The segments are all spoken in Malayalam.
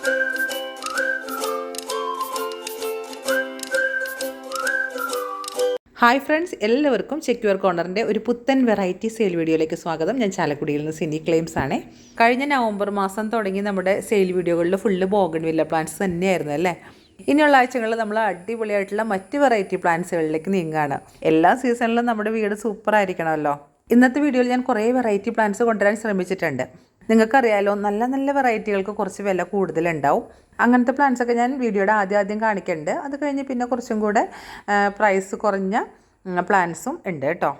ഹായ് ഫ്രണ്ട്സ്, എല്ലാവർക്കും സെക്യൂർ കോർണറിൻ്റെ ഒരു പുത്തൻ വെറൈറ്റി സെയിൽ വീഡിയോയിലേക്ക് സ്വാഗതം. ഞാൻ ചാലക്കുടിയിൽ നിന്ന് സിനി ക്ലെയിംസ് ആണ്. കഴിഞ്ഞ നവംബർ മാസം തുടങ്ങി നമ്മുടെ സെയിൽ വീഡിയോകളിൽ ഫുള്ള് ബോഗൺവില്ല പ്ലാന്റ്സ് തന്നെയായിരുന്നു അല്ലേ. ഇനിയുള്ള ആഴ്ചകളിൽ നമ്മൾ അടിപൊളിയായിട്ടുള്ള മറ്റ് വെറൈറ്റി പ്ലാന്റ്സുകളിലേക്ക് നീങ്ങുകയാണ്. എല്ലാ സീസണിലും നമ്മുടെ വീട് സൂപ്പർ ആയിരിക്കണമല്ലോ. ഇന്നത്തെ വീഡിയോയിൽ ഞാൻ കുറേ വെറൈറ്റി പ്ലാന്റ്സ് കൊണ്ടുവരാൻ ശ്രമിച്ചിട്ടുണ്ട്. നിങ്ങൾക്കറിയാലോ, നല്ല നല്ല വെറൈറ്റികൾക്ക് കുറച്ച് വില കൂടുതലുണ്ടാവും. അങ്ങനത്തെ പ്ലാന്റ്സൊക്കെ ഞാൻ വീഡിയോയുടെ ആദ്യം കാണിക്കുന്നുണ്ട്. അത് കഴിഞ്ഞ് പിന്നെ കുറച്ചും കൂടെ പ്രൈസ് കുറഞ്ഞ പ്ലാന്റ്സും ഉണ്ട് കേട്ടോ.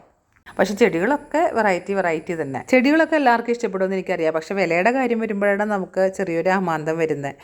പക്ഷേ ചെടികളൊക്കെ വെറൈറ്റി തന്നെ. ചെടികളൊക്കെ എല്ലാവർക്കും ഇഷ്ടപ്പെടുമെന്ന് എനിക്കറിയാം. പക്ഷേ വിലയുടെ കാര്യം വരുമ്പോഴാണ് നമുക്ക് ചെറിയൊരു അമാന്തം വരുന്നത്.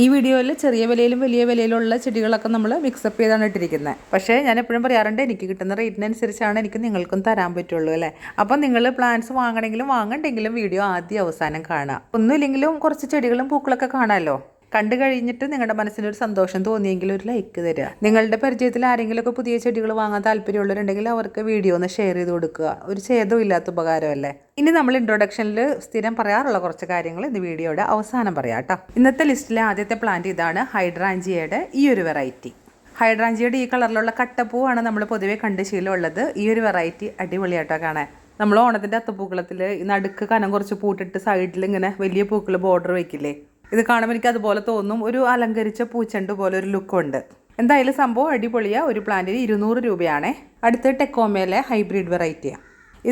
ഈ വീഡിയോയിൽ ചെറിയ വിലയിലും വലിയ വിലയിലുള്ള ചെടികളൊക്കെ നമ്മൾ മിക്സപ്പ് ചെയ്താണ് ഇട്ടിരിക്കുന്നത്. പക്ഷേ ഞാൻ എപ്പോഴും പറയാറുണ്ട്, എനിക്ക് കിട്ടുന്ന റേറ്റിനനുസരിച്ചാണ് എനിക്ക് നിങ്ങൾക്കും തരാൻ പറ്റുള്ളൂ അല്ലേ. അപ്പം നിങ്ങൾ പ്ലാന്റ്സ് വാങ്ങണമെങ്കിലും വാങ്ങണ്ടെങ്കിലും വീഡിയോ ആദ്യം അവസാനം കാണുക. ഒന്നുമില്ലെങ്കിലും കുറച്ച് ചെടികളും പൂക്കളൊക്കെ കാണാമല്ലോ. കണ്ടു കഴിഞ്ഞിട്ട് നിങ്ങളുടെ മനസ്സിനൊരു സന്തോഷം തോന്നിയെങ്കിൽ ഒരു ലൈക്ക് തരിക. നിങ്ങളുടെ പരിചയത്തിൽ ആരെങ്കിലുമൊക്കെ പുതിയ ചെടികൾ വാങ്ങാൻ താല്പര്യമുള്ളവരുണ്ടെങ്കിൽ അവർക്ക് വീഡിയോ ഒന്ന് ഷെയർ ചെയ്ത് കൊടുക്കുക. ഒരു ഛേദവും ഇല്ലാത്ത ഉപകാരമല്ലേ. ഇനി നമ്മൾ ഇൻട്രൊഡക്ഷനിൽ സ്ഥിരം പറയാറുള്ള കുറച്ച് കാര്യങ്ങൾ ഇന്ന് വീഡിയോയുടെ അവസാനം പറയാം കേട്ടോ. ഇന്നത്തെ ലിസ്റ്റിലെ ആദ്യത്തെ പ്ലാന്റ് ഇതാണ്, ഹൈഡ്രാഞ്ചിയയുടെ ഈ ഒരു വെറൈറ്റി. ഹൈഡ്രാഞ്ചിയയുടെ ഈ കളറിലുള്ള കട്ടപ്പൂവാണ് നമ്മൾ പൊതുവേ കണ്ട് ശീലമുള്ളത്. ഈ ഒരു വെറൈറ്റി അടിപൊളിയായിട്ടോ കാണാൻ. നമ്മൾ ഓണത്തിൻ്റെ അത്തപ്പൂക്കളത്തിൽ നടുക്ക് കനം കുറച്ച് പൂട്ടിട്ട് സൈഡിൽ ഇങ്ങനെ വലിയ പൂക്കൾ ബോർഡർ വയ്ക്കില്ലേ, ഇത് കാണുമ്പോൾ എനിക്ക് അതുപോലെ തോന്നും. ഒരു അലങ്കരിച്ച പൂച്ചെണ്ട് പോലെ ഒരു ലുക്കുണ്ട്. എന്തായാലും സംഭവം അടിപൊളിയാണ്. ഒരു പ്ലാന്റിന് 200 രൂപയാണേ. അടുത്ത് ടെക്കോമയിലെ ഹൈബ്രിഡ് വെറൈറ്റിയാണ്.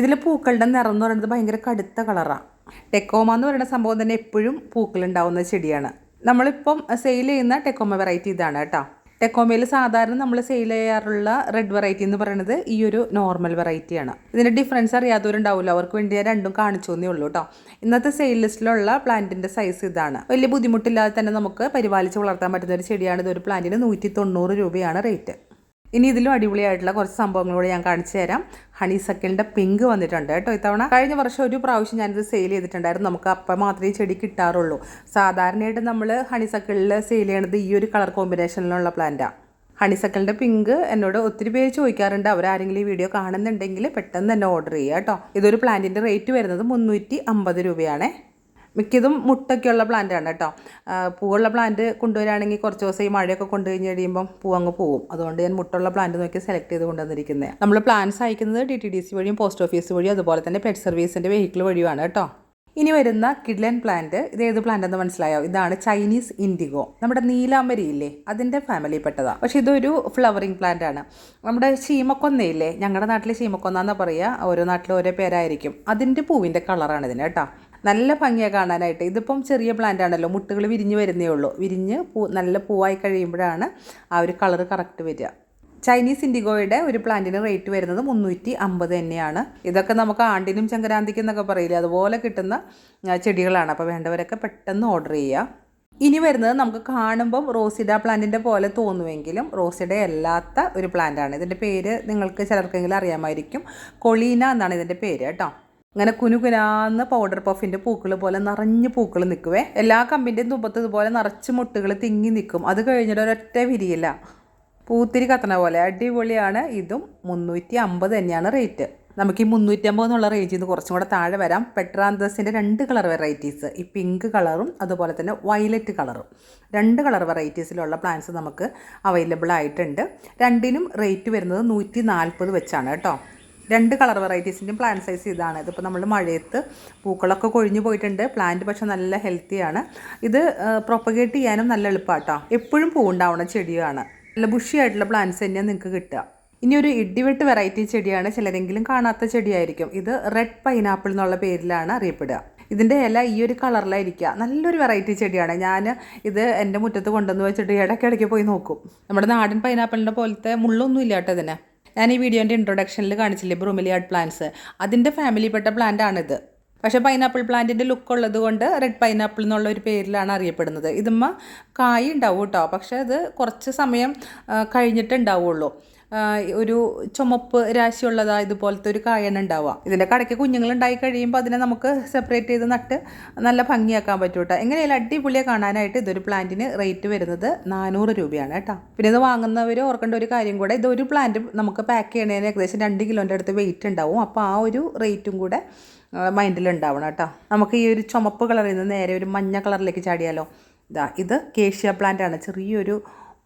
ഇതിൽ പൂക്കളുടെ നിറം എന്ന് പറയുന്നത് ഭയങ്കര കടുത്ത കളറാണ്. ടെക്കോമ എന്ന് പറയുന്ന സംഭവം തന്നെ എപ്പോഴും പൂക്കളുണ്ടാവുന്ന ചെടിയാണ്. നമ്മളിപ്പം സെയിൽ ചെയ്യുന്ന ടെക്കോമ വെറൈറ്റി ഇതാണ് കേട്ടോ. ടെക്കോമയിൽ സാധാരണ നമ്മൾ സെയിൽ ചെയ്യാറുള്ള റെഡ് വെറൈറ്റി എന്ന് പറയുന്നത് ഈ ഒരു നോർമൽ വെറൈറ്റിയാണ്. ഇതിൻ്റെ ഡിഫറൻസ് അറിയാത്തവരുണ്ടാവില്ല, അവർക്ക് വേണ്ടി ഞാൻ രണ്ടും കാണിച്ചു എന്നേ ഉള്ളൂ കേട്ടോ. ഇന്നത്തെ സെയിൽ ലിസ്റ്റിലുള്ള പ്ലാന്റിൻ്റെ സൈസ് ഇതാണ്. വലിയ ബുദ്ധിമുട്ടില്ലാതെ തന്നെ നമുക്ക് പരിപാലിച്ച് വളർത്താൻ പറ്റുന്ന ഒരു ചെടിയാണ്. ഇതൊരു പ്ലാന്റിന് 190 രൂപയാണ് റേറ്റ്. ഇനി ഇതിലും അടിപൊളിയായിട്ടുള്ള കുറച്ച് സംഭവങ്ങളോട് ഞാൻ കാണിച്ചു തരാം. ഹണിസക്കിളിൻ്റെ പിങ്ക് വന്നിട്ടുണ്ട് കേട്ടോ ഇത്തവണ. കഴിഞ്ഞ വർഷം ഒരു പ്രാവശ്യം ഞാനിത് സെയിൽ ചെയ്തിട്ടുണ്ടായിരുന്നു. നമുക്ക് അപ്പം മാത്രമേ ചെടി കിട്ടാറുള്ളൂ. സാധാരണയായിട്ട് നമ്മൾ ഹണിസക്കിളിൽ സെയിൽ ചെയ്യണത് ഈ ഒരു കളർ കോമ്പിനേഷനിലുള്ള പ്ലാന്റാണ്. ഹണിസക്കിളിൻ്റെ പിങ്ക് എന്നോട് ഒത്തിരി പേര് ചോദിക്കാറുണ്ട്. അവരാരെങ്കിലും ഈ വീഡിയോ കാണുന്നുണ്ടെങ്കിൽ പെട്ടെന്ന് തന്നെ ഓർഡർ ചെയ്യുക കേട്ടോ. ഇതൊരു പ്ലാന്റിൻ്റെ റേറ്റ് വരുന്നത് 350 രൂപയാണേ. മിക്കതും മുട്ടൊക്കെയുള്ള പ്ലാന്റാണ് കേട്ടോ. പൂവുള്ള പ്ലാന്റ് കൊണ്ടുവരികയാണെങ്കിൽ കുറച്ച് ദിവസം ഈ മഴയൊക്കെ കൊണ്ടു കഴിഞ്ഞ് കഴിയുമ്പം പൂ അങ്ങ് പോവും. അതുകൊണ്ട് ഞാൻ മുട്ടുള്ള പ്ലാന്റ് നോക്കി സെലക്ട് ചെയ്ത് കൊണ്ടുവന്നിരിക്കുന്നത്. നമ്മൾ പ്ലാന്റ്സ് അയക്കുന്നത് DTDC വഴിയും പോസ്റ്റ് ഓഫീസ് വഴിയും അതുപോലെ തന്നെ പെറ്റ് സർവീസിൻ്റെ വെഹിക്കിൾ വഴിയുമാണ് കേട്ടോ. ഇനി വരുന്ന കിഡ്ലൻ പ്ലാന്റ്, ഇത് ഏത് പ്ലാന്റ് എന്ന് മനസ്സിലായോ? ഇതാണ് ചൈനീസ് ഇൻഡിഗോ. നമ്മുടെ നീലാംബരി ഇല്ലേ, അതിൻ്റെ ഫാമിലിപ്പെട്ടതാണ്. പക്ഷേ ഇതൊരു ഫ്ലവറിങ് പ്ലാന്റ് ആണ്. നമ്മുടെ ശീമക്കൊന്നയില്ലേ, ഞങ്ങളുടെ നാട്ടിൽ ശീമക്കൊന്ന എന്നാണ് പറയുക, ഓരോ നാട്ടിലും ഓരോ പേരായിരിക്കും. അതിൻ്റെ പൂവിൻ്റെ കളറാണ് ഇതിന് കേട്ടോ. നല്ല ഭംഗിയാണ് കാണാനായിട്ട്. ഇതിപ്പം ചെറിയ പ്ലാന്റ് ആണല്ലോ, മുട്ടുകൾ വിരിഞ്ഞ് വരുന്നേ ഉള്ളൂ. വിരിഞ്ഞ് നല്ല പൂവായി കഴിയുമ്പോഴാണ് ആ ഒരു കളറ് കറക്റ്റ് വരിക. ചൈനീസ് ഇൻഡിഗോയുടെ ഒരു പ്ലാന്റിന് റേറ്റ് വരുന്നത് 350 തന്നെയാണ്. ഇതൊക്കെ നമുക്ക് ആണ്ടിനും ചങ്കരാന്തിക്കും എന്നൊക്കെ പറയില്ലേ, അതുപോലെ കിട്ടുന്ന ചെടികളാണ്. അപ്പോൾ വേണ്ടവരൊക്കെ പെട്ടെന്ന് ഓർഡർ ചെയ്യുക. ഇനി വരുന്നത് നമുക്ക് കാണുമ്പം റോസിഡ പ്ലാന്റിൻ്റെ പോലെ തോന്നുമെങ്കിലും റോസിഡ അല്ലാത്ത ഒരു പ്ലാന്റാണ്. ഇതിൻ്റെ പേര് നിങ്ങൾക്ക് ചിലർക്കെങ്കിലും അറിയാമായിരിക്കും. കൊളീന എന്നാണ് ഇതിൻ്റെ പേര് കേട്ടോ. ഇങ്ങനെ കുനുകുനാന്ന് പൗഡർ പഫിൻ്റെ പൂക്കൾ പോലെ നിറഞ്ഞ് പൂക്കൾ നിൽക്കുവേ. എല്ലാ കമ്പിൻ്റെയും തുമ്പത്ത് ഇതുപോലെ നിറച്ച് മുട്ടുകൾ തിങ്ങി നിൽക്കും. അത് കഴിഞ്ഞിട്ട് ഒരൊറ്റ വിരിയില്ല, പൂത്തിരി കത്തണ പോലെ അടിപൊളിയാണ്. ഇതും 350 തന്നെയാണ് റേറ്റ്. നമുക്ക് ഈ 350 എന്നുള്ള റേഞ്ചിൽ നിന്ന് കുറച്ചും കൂടെ താഴെ വരാം. പെട്രാന്തസിൻ്റെ 2 കളർ വെറൈറ്റീസ്, ഈ പിങ്ക് കളറും അതുപോലെ തന്നെ വയലറ്റ് കളറും, 2 കളർ വെറൈറ്റീസിലുള്ള പ്ലാന്റ്സ് നമുക്ക് അവൈലബിൾ ആയിട്ടുണ്ട്. രണ്ടിനും റേറ്റ് വരുന്നത് 140 വെച്ചാണ് കേട്ടോ. 2 കളർ വെറൈറ്റീസിൻ്റെയും പ്ലാന്റ് സൈസ് ഇതാണ്. ഇതിപ്പോൾ നമ്മൾ മഴയത്ത് പൂക്കളൊക്കെ കൊഴിഞ്ഞു പോയിട്ടുണ്ട്. പ്ലാന്റ് പക്ഷെ നല്ല ഹെൽത്തിയാണ്. ഇത് പ്രൊപ്പഗേറ്റ് ചെയ്യാനും നല്ല എളുപ്പമാണ് കേട്ടോ. എപ്പോഴും പൂവുണ്ടാവുന്ന ചെടിയാണ്. നല്ല ബുഷിയായിട്ടുള്ള പ്ലാന്റ്സ് തന്നെയാണ് നിങ്ങൾക്ക് കിട്ടുക. ഇനി ഒരു ഇടിവെട്ട് വെറൈറ്റി ചെടിയാണ്. ചിലരെങ്കിലും കാണാത്ത ചെടിയായിരിക്കും. ഇത് റെഡ് പൈനാപ്പിൾ എന്നുള്ള പേരിലാണ് അറിയപ്പെടുക. ഇതിൻ്റെ ഇല ഈ ഒരു കളറിലായിരിക്കുക. നല്ലൊരു വെറൈറ്റി ചെടിയാണ്. ഞാൻ ഇത് എൻ്റെ മുറ്റത്ത് കൊണ്ടുവന്ന് വെച്ചിട്ട് ഇടയ്ക്കിടയ്ക്ക് പോയി നോക്കും. നമ്മുടെ നാടൻ പൈനാപ്പിളിൻ്റെ പോലത്തെ മുള്ളൊന്നും ഇല്ല കേട്ടോ ഇതിന്. ഞാൻ ഈ വീഡിയോൻ്റെ ഇൻട്രൊഡക്ഷനിൽ കാണിച്ചില്ലേ ബ്രൊമലിയാഡ് പ്ലാന്റ്സ്, അതിൻ്റെ ഫാമിലിപ്പെട്ട പ്ലാന്റ് ആണിത്. പക്ഷേ പൈനാപ്പിൾ പ്ലാന്റിൻ്റെ ലുക്ക് ഉള്ളത് കൊണ്ട് റെഡ് പൈനാപ്പിൾ എന്നുള്ള ഒരു പേരിലാണ് അറിയപ്പെടുന്നത്. ഇതുമ്മ കായ് ഉണ്ടാവും കേട്ടോ, പക്ഷേ അത് കുറച്ച് സമയം കഴിഞ്ഞിട്ട് ഉണ്ടാവുള്ളൂ. ഒരു ചുമപ്പ് രാശിയുള്ളതാണ് ഇതുപോലത്തെ ഒരു കായാണ് ഉണ്ടാവുക. ഇതിൻ്റെ കടയ്ക്ക് കുഞ്ഞുങ്ങളുണ്ടായി കഴിയുമ്പോൾ അതിനെ നമുക്ക് സെപ്പറേറ്റ് ചെയ്ത് നട്ട് നല്ല ഭംഗിയാക്കാൻ പറ്റും കേട്ടോ. എങ്ങനെയായാലും അടിപൊളിയെ കാണാനായിട്ട് ഇതൊരു പ്ലാന്റിന് റേറ്റ് വരുന്നത് 400 രൂപയാണ് കേട്ടോ. പിന്നെ ഇത് വാങ്ങുന്നവർ ഓർക്കേണ്ട ഒരു കാര്യം കൂടെ, ഇതൊരു പ്ലാന്റ് നമുക്ക് പാക്ക് ചെയ്യണതിന് ഏകദേശം 2 കിലോൻ്റെ അടുത്ത് വെയിറ്റ് ഉണ്ടാവും. അപ്പോൾ ആ ഒരു റേറ്റും കൂടെ മൈൻഡിൽ ഉണ്ടാവണം കേട്ടോ. നമുക്ക് ഈ ഒരു ചുമപ്പ് കളറിൽ നിന്ന് നേരെ ഒരു മഞ്ഞ കളറിലേക്ക് ചാടിയാലോ. ഇത് കേഷ്യ പ്ലാന്റ് ആണ്. ചെറിയൊരു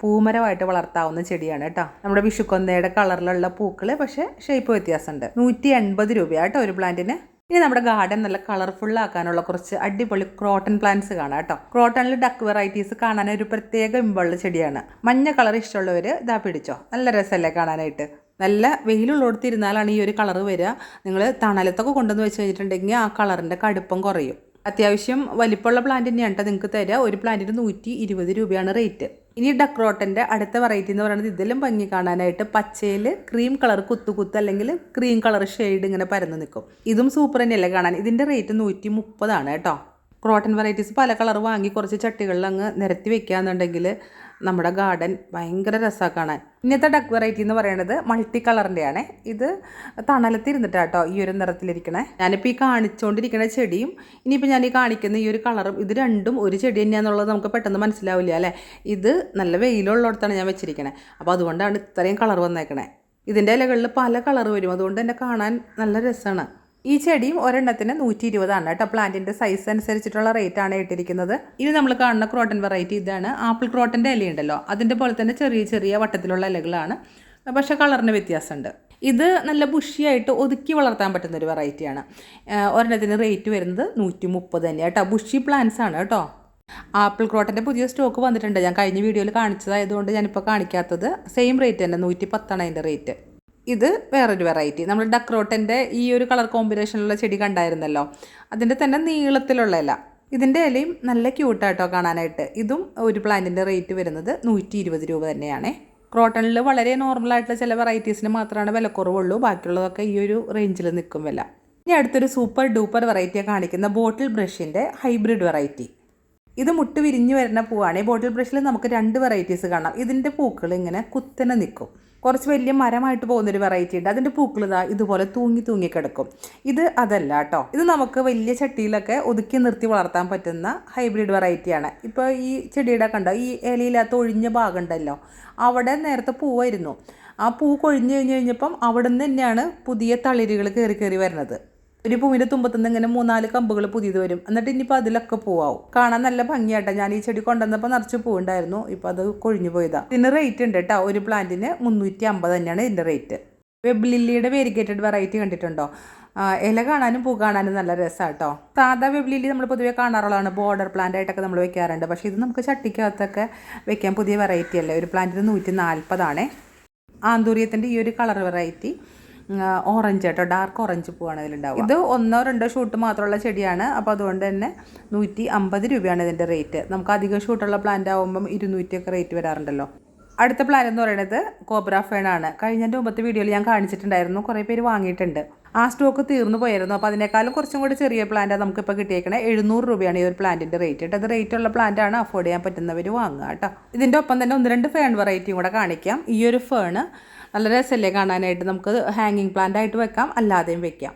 പൂമരമായിട്ട് വളർത്താവുന്ന ചെടിയാണ് കേട്ടോ. നമ്മുടെ വിഷുക്കൊന്നയുടെ കളറിലുള്ള പൂക്കൾ, പക്ഷേ ഷേപ്പ് വ്യത്യാസമുണ്ട്. 180 രൂപയാണ് കേട്ടോ ഒരു പ്ലാന്റിന്. ഇനി നമ്മുടെ ഗാർഡൻ നല്ല കളർഫുൾ ആക്കാനുള്ള കുറച്ച് അടിപൊളി ക്രോട്ടൺ പ്ലാന്റ്സ് കാണാം കേട്ടോ. ക്രോട്ടണിൽ ഡക്ക് വെറൈറ്റീസ് കാണാൻ ഒരു പ്രത്യേക ഇമ്പുള്ള ചെടിയാണ്. മഞ്ഞ കളർ ഇഷ്ടമുള്ളവർ ഇതാ പിടിച്ചോ. നല്ല രസമല്ലേ കാണാനായിട്ട്. നല്ല വെയിലുള്ളിടത്തിരുന്നാലാണ് ഈ ഒരു കളർ വരിക. നിങ്ങൾ തണലത്തൊക്കെ കൊണ്ടുവന്ന് വെച്ച് കഴിഞ്ഞിട്ടുണ്ടെങ്കിൽ ആ കളറിൻ്റെ കടുപ്പം കുറയും. അത്യാവശ്യം വലിപ്പമുള്ള പ്ലാന്റ് തന്നെയാണ് കേട്ടോ നിങ്ങൾക്ക് തരിക. ഒരു പ്ലാന്റിന് 120 രൂപയാണ് റേറ്റ്. ഇനി ഡക്രോട്ടൻ്റെ അടുത്ത വെറൈറ്റി എന്ന് പറയുന്നത് ഇതിലും ഭംഗി കാണാനായിട്ട് പച്ചയിൽ ക്രീം കളർ കുത്ത് അല്ലെങ്കിൽ ക്രീം കളർ ഷെയ്ഡ് ഇങ്ങനെ പരന്ന് നിൽക്കും. ഇതും സൂപ്പർ തന്നെയല്ലേ കാണാൻ. ഇതിൻ്റെ റേറ്റ് 130 കേട്ടോ. ക്രോട്ടൺ വെറൈറ്റീസ് പല കളർ വാങ്ങി കുറച്ച് ചട്ടികളിൽ അങ്ങ് നിരത്തി വെക്കുകയെന്നുണ്ടെങ്കിൽ നമ്മുടെ ഗാർഡൻ ഭയങ്കര രസമാണ് കാണാൻ. ഇന്നത്തെ ഡക്ക് വെറൈറ്റി എന്ന് പറയുന്നത് മൾട്ടി കളറിൻ്റെയാണ്. ഇത് തണലത്തിരുന്നിട്ടാട്ടോ ഈ ഒരു നിറത്തിലിരിക്കണേ. ഞാനിപ്പോൾ ഈ കാണിച്ചുകൊണ്ടിരിക്കുന്ന ചെടിയും ഇനിയിപ്പോൾ ഞാൻ ഈ കാണിക്കുന്ന ഈ ഒരു കളറും ഇത് രണ്ടും ഒരു ചെടി തന്നെയാണെന്നുള്ളത് നമുക്ക് പെട്ടെന്ന് മനസ്സിലാവില്ല അല്ലേ. ഇത് നല്ല വെയിലുള്ളിടത്താണ് ഞാൻ വെച്ചിരിക്കണേ. അപ്പോൾ അതുകൊണ്ടാണ് ഇത്രയും കളർ വന്നേക്കണേ. ഇതിൻ്റെ ഇലകളിൽ പല കളർ വരും. അതുകൊണ്ട് തന്നെ കാണാൻ നല്ല രസമാണ്. ഈ ചെടിയും ഒരെണ്ണത്തിന് 120 കേട്ടോ. പ്ലാന്റിൻ്റെ സൈസ് അനുസരിച്ചിട്ടുള്ള റേറ്റാണ് ഇട്ടിരിക്കുന്നത്. ഇനി നമ്മൾ കാണുന്ന ക്രോട്ടൺ വെറൈറ്റി ഇതാണ്. ആപ്പിൾ ക്രോട്ടൻ്റെ ഇലയുണ്ടല്ലോ, അതിൻ്റെ പോലെ തന്നെ ചെറിയ ചെറിയ വട്ടത്തിലുള്ള ഇലകളാണ്, പക്ഷേ കളറിന് വ്യത്യാസമുണ്ട്. ഇത് നല്ല ബുഷിയായിട്ട് ഒതുക്കി വളർത്താൻ പറ്റുന്ന ഒരു വെറൈറ്റിയാണ്. ഒരെണ്ണത്തിന് റേറ്റ് വരുന്നത് 130 തന്നെയാണ് കേട്ടോ. ബുഷി പ്ലാന്റ്സ് ആണ് കേട്ടോ. ആപ്പിൾ ക്രോട്ടൻ്റെ പുതിയ സ്റ്റോക്ക് വന്നിട്ടുണ്ട്. ഞാൻ കഴിഞ്ഞ വീഡിയോയിൽ കാണിച്ചതായതുകൊണ്ട് ഞാനിപ്പോൾ കാണിക്കാത്തത്. സെയിം റേറ്റ് തന്നെ 110 അതിൻ്റെ റേറ്റ്. ഇത് വേറൊരു വെറൈറ്റി. നമ്മൾ ഡക്രോട്ടൻ്റെ ഈ ഒരു കളർ കോമ്പിനേഷനിലുള്ള ചെടി കണ്ടായിരുന്നല്ലോ, അതിൻ്റെ തന്നെ നീളത്തിലുള്ള ഇല. ഇതിൻ്റെ ഇലയും നല്ല ക്യൂട്ടായിട്ടോ കാണാനായിട്ട്. ഇതും ഒരു പ്ലാന്റിൻ്റെ റേറ്റ് വരുന്നത് 120 രൂപ തന്നെയാണ്. ക്രോട്ടണിൽ വളരെ നോർമലായിട്ടുള്ള ചില വെറൈറ്റീസിന് മാത്രമാണ് വിലക്കുറവുള്ളൂ. ബാക്കിയുള്ളതൊക്കെ ഈ ഒരു റേഞ്ചിൽ നിൽക്കും വില. ഇനി അടുത്തൊരു സൂപ്പർ ഡൂപ്പർ വെറൈറ്റിയാണ് കാണിക്കുന്ന ബോട്ടിൽ ബ്രഷിൻ്റെ ഹൈബ്രിഡ് വെറൈറ്റി. ഇത് മുട്ട് വിരിഞ്ഞ് വരുന്ന പൂവാണ്. ഈ ബോട്ടിൽ ബ്രഷിൽ നമുക്ക് 2 വെറൈറ്റീസ് കാണാം. ഇതിൻ്റെ പൂക്കൾ ഇങ്ങനെ കുത്തനെ നിൽക്കും. കുറച്ച് വലിയ മരമായിട്ട് പോകുന്നൊരു വെറൈറ്റി ഉണ്ട്. അതിൻ്റെ പൂക്കൾ ഇതുപോലെ തൂങ്ങി കിടക്കും. ഇത് അതല്ല കേട്ടോ. ഇത് നമുക്ക് വലിയ ചട്ടിയിലൊക്കെ ഒതുക്കി നിർത്തി വളർത്താൻ പറ്റുന്ന ഹൈബ്രിഡ് വെറൈറ്റിയാണ്. ഇപ്പോൾ ഈ ചെടിയുടെ കണ്ടോ, ഈ ഇലയില്ലാത്ത ഒഴിഞ്ഞ ഭാഗം ഉണ്ടല്ലോ, അവിടെ നേരത്തെ പൂവായിരുന്നു. ആ പൂ കൊഴിഞ്ഞ് കഴിഞ്ഞപ്പം അവിടെ നിന്ന് തന്നെയാണ് പുതിയ തളിരുകൾ കയറി വരുന്നത്. ഒരു പൂവിൻ്റെ തുമ്പത്തുനിന്ന് ഇങ്ങനെ 3-4 കമ്പുകൾ പുതിയത് വരും. എന്നിട്ട് ഇനിയിപ്പോൾ അതിലൊക്കെ പൂവാവും. കാണാൻ നല്ല ഭംഗിയാട്ടോ. ഞാൻ ഈ ചെടി കൊണ്ടുവന്നപ്പോൾ നിറച്ച് പൂവുണ്ടായിരുന്നു. ഇപ്പോൾ അത് കൊഴിഞ്ഞു പോയതാണ്. ഇതിന് റേറ്റ് ഉണ്ട് കേട്ടോ. ഒരു പ്ലാന്റിന് 350 തന്നെയാണ് ഇതിൻ്റെ റേറ്റ്. വെബ് ലില്ലിയുടെ വേരിഗേറ്റഡ് വെറൈറ്റി കണ്ടിട്ടുണ്ടോ? ഇല കാണാനും പൂ കാണാനും നല്ല രസമാണ് കേട്ടോ. സാധാ വെബ് ലില്ലി നമ്മൾ പൊതുവെ കാണാറുള്ളതാണ്. ബോർഡർ പ്ലാന്റ് ആയിട്ടൊക്കെ നമ്മൾ വെക്കാറുണ്ട്. പക്ഷേ ഇത് നമുക്ക് ചട്ടിക്കകത്തൊക്കെ വെക്കാൻ പുതിയ വെറൈറ്റി അല്ലേ. ഒരു പ്ലാന്റിന് 140. ആന്തൂര്യത്തിൻ്റെ ഈ ഒരു കളർ വെറൈറ്റി ഓറഞ്ച് കേട്ടോ. ഡാർക്ക് ഓറഞ്ച് പൂവാണ് ഇതിലുണ്ടാവുക. ഇത് 1-2 ഷൂട്ട് മാത്രമുള്ള ചെടിയാണ്. അപ്പോൾ അതുകൊണ്ട് തന്നെ 150 രൂപയാണ് ഇതിൻ്റെ റേറ്റ്. നമുക്ക് അധികം ഷൂട്ടുള്ള പ്ലാന്റ് ആകുമ്പം 200 ഒക്കെ റേറ്റ് വരാറുണ്ടല്ലോ. അടുത്ത പ്ലാന്റ് എന്ന് പറയുന്നത് കോബ്ര ഫേൺ ആണ്. കഴിഞ്ഞതിൻ്റെ മുമ്പത്തെ വീഡിയോയിൽ ഞാൻ കാണിച്ചിട്ടുണ്ടായിരുന്നു. കുറേ പേര് വാങ്ങിയിട്ടുണ്ട്. ആ സ്റ്റോക്ക് തീർന്നു പോയായിരുന്നു. അപ്പോൾ അതിനേക്കാളും കുറച്ചും കൂടി ചെറിയ പ്ലാന്റാണ് നമുക്കിപ്പോൾ കിട്ടിയേക്കണേ. 700 രൂപയാണ് ഈ ഒരു പ്ലാന്റിൻ്റെ റേറ്റ് കേട്ടോ. അത് റേറ്റുള്ള പ്ലാന്റാണ്, അഫോർഡ് ചെയ്യാൻ പറ്റുന്നവർ വാങ്ങുക കേട്ടോ. ഇതിൻ്റെ ഒപ്പം തന്നെ 1-2 ഫേൺ വെറൈറ്റിയും കൂടെ കാണിക്കാം. ഈ ഒരു ഫേണ് നല്ല രസമല്ലേ കാണാനായിട്ട്. നമുക്ക് ഹാങ്ങിങ് പ്ലാന്റ് ആയിട്ട് വെക്കാം, അല്ലാതെയും വെക്കാം.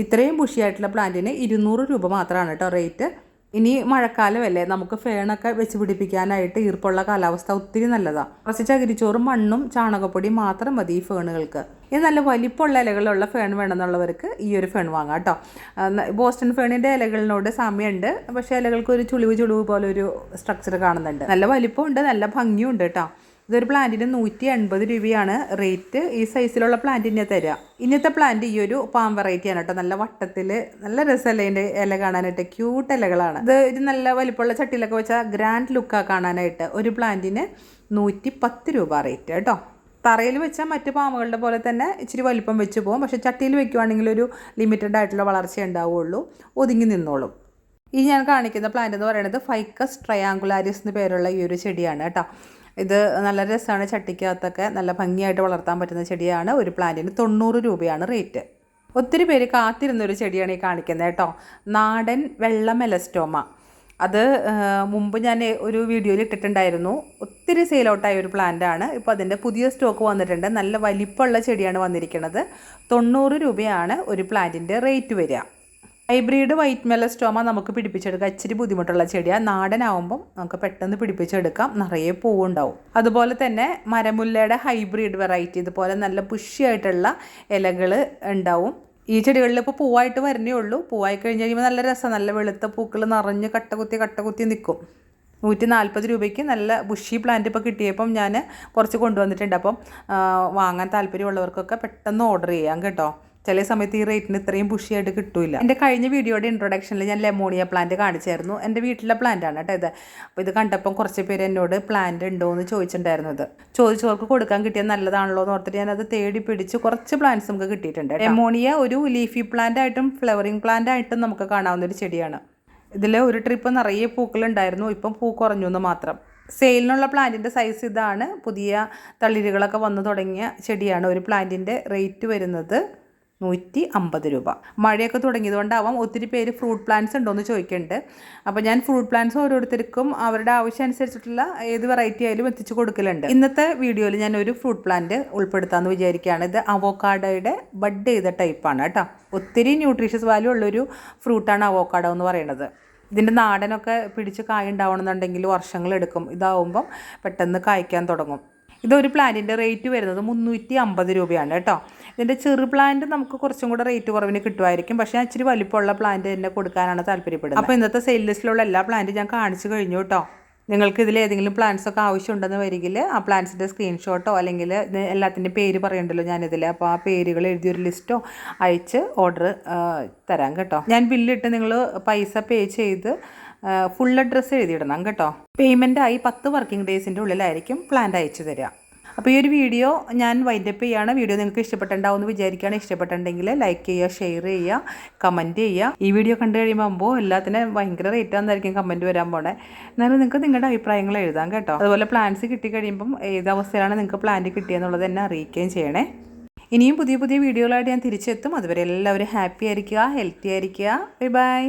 ഇത്രയും ബുഷിയായിട്ടുള്ള പ്ലാന്റിന് 200 രൂപ മാത്രമാണ് കേട്ടോ റേറ്റ്. ഇനി മഴക്കാലമല്ലേ, നമുക്ക് ഫേണൊക്കെ വെച്ച് പിടിപ്പിക്കാനായിട്ട് ഈർപ്പുള്ള കാലാവസ്ഥ ഒത്തിരി നല്ലതാണ്. കുറച്ച് ചകിരിച്ചോറും മണ്ണും ചാണകപ്പൊടിയും മാത്രം മതി ഈ ഫേണുകൾക്ക്. ഇത് നല്ല വലിപ്പമുള്ള ഇലകളുള്ള ഫേൺ വേണമെന്നുള്ളവർക്ക് ഈ ഒരു ഫേൺ വാങ്ങാം കേട്ടോ. ബോസ്റ്റൺ ഫേണിൻ്റെ ഇലകളിനോട് സാമ്യമുണ്ട്, പക്ഷേ ഇലകൾക്ക് ഒരു ചുളിവ് പോലെ ഒരു സ്ട്രക്ചർ കാണുന്നുണ്ട്. നല്ല വലിപ്പമുണ്ട്, നല്ല ഭംഗിയുണ്ട് കേട്ടോ. ഇതൊരു പ്ലാന്റിന് 180 രൂപയാണ് റേറ്റ്. ഈ സൈസിലുള്ള പ്ലാന്റിനെ തരിക. ഇന്നത്തെ പ്ലാന്റ് ഈ ഒരു പാം വെറൈറ്റിയാണ് കേട്ടോ. നല്ല വട്ടത്തിൽ നല്ല രസമല്ലേ ഇതിൻ്റെ ഇല കാണാനായിട്ട്. ക്യൂട്ട് ഇലകളാണ്. ഇത് നല്ല വലിപ്പമുള്ള ചട്ടിയിലൊക്കെ വെച്ചാൽ ഗ്രാൻഡ് ലുക്കാണ് കാണാനായിട്ട്. ഒരു പ്ലാന്റിന് 110 രൂപ റേറ്റ് കേട്ടോ. തറയിൽ വെച്ചാൽ മറ്റ് പാമ്പുകളുടെ പോലെ തന്നെ ഇച്ചിരി വലിപ്പം വെച്ച് പോകും. പക്ഷേ ചട്ടിയിൽ വെക്കുവാണെങ്കിൽ ഒരു ലിമിറ്റഡ് ആയിട്ടുള്ള വളർച്ച ഉണ്ടാവുകയുള്ളൂ, ഒതുങ്ങി നിന്നോളും. ഈ ഞാൻ കാണിക്കുന്ന പ്ലാന്റ് എന്ന് പറയുന്നത് ഫൈക്കസ് ട്രയാങ്കുലാരിസ് എന്ന് പേരുള്ള ഈ ഒരു ചെടിയാണ് കേട്ടോ. ഇത് നല്ല രസമാണ്. ചട്ടിക്കകത്തൊക്കെ നല്ല ഭംഗിയായിട്ട് വളർത്താൻ പറ്റുന്ന ചെടിയാണ്. ഒരു പ്ലാന്റിന് 90 രൂപയാണ് റേറ്റ്. ഒത്തിരി പേര് കാത്തിരുന്നൊരു ചെടിയാണ് ഈ കാണിക്കുന്നത് കേട്ടോ. നാടൻ വെള്ള മെലസ്റ്റോമ. അത് മുമ്പ് ഞാൻ ഒരു വീഡിയോയിൽ ഇട്ടിട്ടുണ്ടായിരുന്നു. ഒത്തിരി സെയിൽ ഔട്ടായ ഒരു പ്ലാന്റാണ്. ഇപ്പോൾ അതിൻ്റെ പുതിയ സ്റ്റോക്ക് വന്നിട്ടുണ്ട്. നല്ല വലിപ്പമുള്ള ചെടിയാണ് വന്നിരിക്കുന്നത്. 90 രൂപയാണ് ഒരു പ്ലാന്റിൻ്റെ റേറ്റ് വരിക. ഹൈബ്രിഡ് വൈറ്റ് മെലസ്റ്റോമ നമുക്ക് പിടിപ്പിച്ചെടുക്കാം. ഇച്ചിരി ബുദ്ധിമുട്ടുള്ള ചെടിയാണ്. നാടനാവുമ്പം നമുക്ക് പെട്ടെന്ന് പിടിപ്പിച്ചെടുക്കാം, നിറയെ പൂവുണ്ടാവും. അതുപോലെ തന്നെ മരമുല്ലയുടെ ഹൈബ്രിഡ് വെറൈറ്റി ഇതുപോലെ നല്ല പുഷിയായിട്ടുള്ള ഇലകൾ ഉണ്ടാവും. ഈ ചെടികളിൽ ഇപ്പോൾ പൂവായിട്ട് വരുന്നേ ഉള്ളൂ. പൂവായി കഴിഞ്ഞ് കഴിയുമ്പോൾ നല്ല രസം, നല്ല വെളുത്ത പൂക്കൾ നിറഞ്ഞ് കട്ടകുത്തി നിൽക്കും. 140 രൂപയ്ക്ക് നല്ല ബുഷി പ്ലാന്റ് ഇപ്പോൾ കിട്ടിയപ്പം ഞാൻ കുറച്ച് കൊണ്ടുവന്നിട്ടുണ്ട്. അപ്പം വാങ്ങാൻ താല്പര്യമുള്ളവർക്കൊക്കെ പെട്ടെന്ന് ഓർഡർ ചെയ്യാം കേട്ടോ. ചില സമയത്ത് ഈ റേറ്റിന് ഇത്രയും ബുഷിയായിട്ട് കിട്ടില്ല. എൻ്റെ കഴിഞ്ഞ വീഡിയോയുടെ ഇൻട്രൊഡക്ഷനിൽ ഞാൻ ലെമോണിയ പ്ലാന്റ് കാണിച്ചായിരുന്നു. എൻ്റെ വീട്ടിലെ പ്ലാന്റാണ് കേട്ടോ ഇത്. അപ്പോൾ ഇത് കണ്ടപ്പം കുറച്ച് പേര് എന്നോട് പ്ലാന്റ് ഉണ്ടോ എന്ന് ചോദിച്ചിട്ടുണ്ടായിരുന്നത്. ചോദിച്ചവർക്ക് കൊടുക്കാൻ കിട്ടിയാൽ നല്ലതാണല്ലോ എന്ന് ഓർത്തിട്ട് ഞാനത് തേടി പിടിച്ച് കുറച്ച് പ്ലാന്റ്സ് നമുക്ക് കിട്ടിയിട്ടുണ്ട്. ലെമോണിയ ഒരു ലീഫി പ്ലാന്റ് ആയിട്ടും ഫ്ലവറിങ് പ്ലാന്റ് ആയിട്ടും നമുക്ക് കാണാവുന്ന ഒരു ചെടിയാണ്. ഇതിൽ ഒരു ട്രിപ്പ് നിറയെ പൂക്കളുണ്ടായിരുന്നു. ഇപ്പം പൂ കുറഞ്ഞു എന്ന് മാത്രം. സെയിലിനുള്ള പ്ലാന്റിൻ്റെ സൈസ് ഇതാണ്. പുതിയ തളിരുകളൊക്കെ വന്നു തുടങ്ങിയ ചെടിയാണ്. ഒരു പ്ലാന്റിൻ്റെ റേറ്റ് വരുന്നത് 150 രൂപ. മഴയൊക്കെ തുടങ്ങിയതുകൊണ്ടാവാം ഒത്തിരി പേര് ഫ്രൂട്ട് പ്ലാന്റ്സ് ഉണ്ടോ എന്ന് ചോദിക്കുന്നുണ്ട്. അപ്പോൾ ഞാൻ ഫ്രൂട്ട് പ്ലാന്റ്സ് ഓരോരുത്തർക്കും അവരുടെ ആവശ്യം അനുസരിച്ചിട്ടുള്ള ഏത് വെറൈറ്റി ആയാലും എത്തിച്ചു കൊടുക്കലുണ്ട്. ഇന്നത്തെ വീഡിയോയിൽ ഞാൻ ഒരു ഫ്രൂട്ട് പ്ലാന്റ് ഉൾപ്പെടുത്താമെന്ന് വിചാരിക്കുകയാണ്. ഇത് അവോക്കാഡോയുടെ ബഡ് ചെയ്ത ടൈപ്പാണ് കേട്ടോ. ഒത്തിരി ന്യൂട്രീഷ്യസ് വാല്യൂ ഉള്ളൊരു ഫ്രൂട്ടാണ് അവോക്കാഡോ എന്ന് പറയുന്നത്. ഇതിൻ്റെ നാടനൊക്കെ പിടിച്ച് കായ ഉണ്ടാവണമെന്നുണ്ടെങ്കിൽ വർഷങ്ങളെടുക്കും. ഇതാവുമ്പം പെട്ടെന്ന് കായ്ക്കാൻ തുടങ്ങും. ഇതൊരു പ്ലാന്റിൻ്റെ റേറ്റ് വരുന്നത് 350 രൂപയാണ് കേട്ടോ. ഇതിൻ്റെ ചെറു പ്ലാന്റ് നമുക്ക് കുറച്ചും കൂടെ റേറ്റ് കുറവിന് കിട്ടുമായിരിക്കും. പക്ഷേ ഇച്ചിരി വലിപ്പമുള്ള പ്ലാന്റ് തന്നെ കൊടുക്കാനാണ് താല്പര്യപ്പെടുന്നത്. അപ്പോൾ ഇന്നത്തെ സെയിൽ ലിസ്റ്റിലുള്ള എല്ലാ പ്ലാന്റും ഞാൻ കാണിച്ചു കഴിഞ്ഞു കേട്ടോ. നിങ്ങൾക്ക് ഇതിൽ ഏതെങ്കിലും പ്ലാന്റ്സ് ഒക്കെ ആവശ്യമുണ്ടെന്ന് വരികിൽ ആ പ്ലാന്റ്സിൻ്റെ സ്ക്രീൻഷോട്ടോ അല്ലെങ്കിൽ എല്ലാത്തിൻ്റെ പേര് പറയണ്ടല്ലോ ഞാനിതിൽ. അപ്പോൾ ആ പേരുകൾ എഴുതിയൊരു ലിസ്റ്റോ അയച്ച് ഓർഡർ തരാം കേട്ടോ. ഞാൻ ബില്ലിട്ട് നിങ്ങൾ പൈസ പേ ചെയ്ത് ഫുൾ അഡ്രസ്സ് എഴുതിയിടണം കേട്ടോ. പേയ്മെൻറ്റായി 10 വർക്കിംഗ് ഡേയ്സിൻ്റെ ഉള്ളിലായിരിക്കും പ്ലാന്റ് അയച്ചു തരിക. അപ്പോൾ ഈ ഒരു വീഡിയോ ഞാൻ വൈൻഡപ്പ് ചെയ്യുകയാണ്. വീഡിയോ നിങ്ങൾക്ക് ഇഷ്ടപ്പെട്ടുണ്ടാവും എന്ന് വിചാരിക്കുകയാണ്. ഇഷ്ടപ്പെട്ടുണ്ടെങ്കിൽ ലൈക്ക് ചെയ്യുക, ഷെയർ ചെയ്യുക, കമൻറ്റ് ചെയ്യുക. ഈ വീഡിയോ കണ്ടു കഴിയുമ്പോൾ എല്ലാത്തിനും ഭയങ്കര റേറ്റ് ആണെന്നായിരിക്കും കമൻറ്റ് വരാൻ പോണേ. എന്നാലും നിങ്ങൾക്ക് നിങ്ങളുടെ അഭിപ്രായങ്ങൾ എഴുതാം കേട്ടോ. അതുപോലെ പ്ലാന്റ്സ് കിട്ടിക്കഴിയുമ്പം ഏത് അവസ്ഥയിലാണ് നിങ്ങൾക്ക് പ്ലാന്റ് കിട്ടിയെന്നുള്ളത് എന്നെ അറിയിക്കുകയും ചെയ്യണേ. ഇനിയും പുതിയ പുതിയ വീഡിയോകളായിട്ട് ഞാൻ തിരിച്ചെത്തും. അതുവരെ എല്ലാവരും ഹാപ്പി ആയിരിക്കുക, ഹെൽത്തി ആയിരിക്കുക. Bye bye.